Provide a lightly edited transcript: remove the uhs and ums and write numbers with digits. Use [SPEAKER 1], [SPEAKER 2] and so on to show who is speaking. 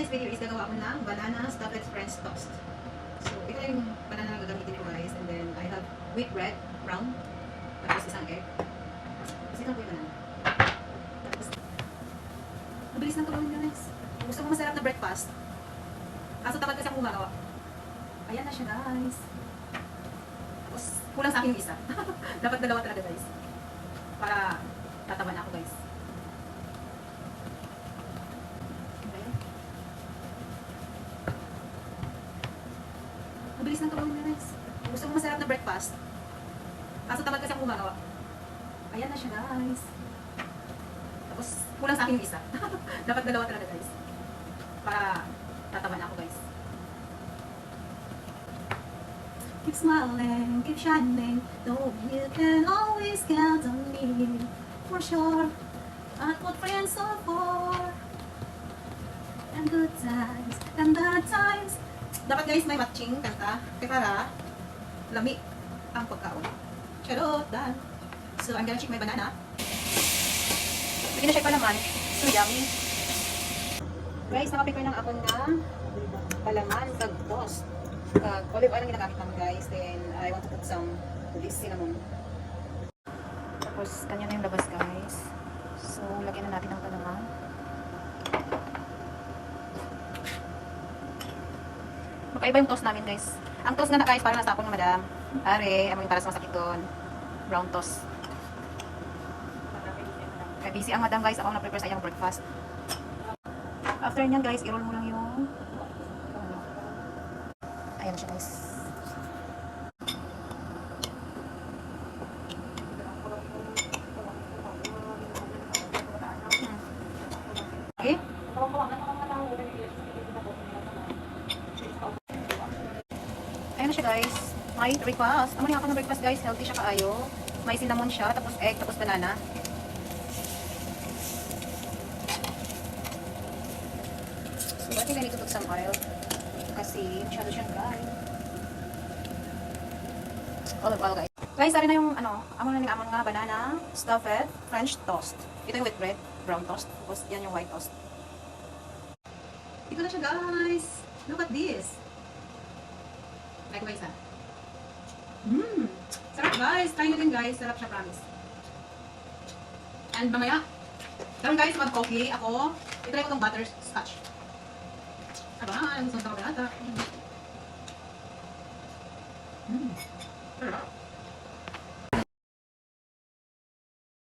[SPEAKER 1] today's video is gagawa ko ng banana stuffed French toast. So, ito yung banana na gagamitin ko guys. And then, I have wheat bread, brown. Tapos isang egg. Tapos ito po yung banana. Tapos, mabilis lang ito gawin guys. Gusto ko masarap na breakfast. Kaso tamad kasi akong gumagawa. Ayan na siya guys. Tapos, kulang sa akin yung isa. Dapat dalawa talaga guys. Para tataba na ako guys. Mabilis lang ito gawin guys. Gusto ko masarap na breakfast. Kaso tamad kasi akong gumagawa. Ayan na siya guys. Tapos kulang sa akin yung isa. Dapat dalawa talaga guys. Para tataba na ako guys. Keep smiling, keep shining. Though you can always count on me. For sure. At what friends are for. And good times, and bad times. Dapat guys may matching kanta kaya para lami ang pagkaon. Charot, done. So I'm gonna check my banana. Hindi na siya palaman. So yummy. Guys, nakaprepare lang ako ng palaman kag toast. Olive oil ang ginagamit namin guys. Then I want to put some this cinnamon. Tapos kanya na yung labas guys. So lagyan na natin ang palaman. Magkaiba yung toast namin guys. Ang toast na guys, parang nasa ako ng madam. Are, amoy para sa masakit doon. Brown toast. Kaya busy ang madam guys. Ako na-prepare sa iyang breakfast. After nyan guys, i-roll mo lang yung ayan siya guys. Okay? Ayan na siya guys. May breakfast. Amo niya ako ng breakfast guys. Healthy siya kaayo. May cinnamon siya. Tapos egg. Tapos banana. So I think I need to put some oil. Kasi masyado siyang dry. Olive oil guys. Guys, sari na yung amo na amon nga banana stuffed French toast. Ito yung wheat bread. Brown toast. Tapos yan yung white toast. Ito na siya guys. Look at this. Like guys ha. Sarap guys. Try nyo din guys. Sarap siya promise. And mamaya, karon guys, mag-coffee ako. Itry ko itong butterscotch. Aba, gusto nyo ito ka ata. Sarap.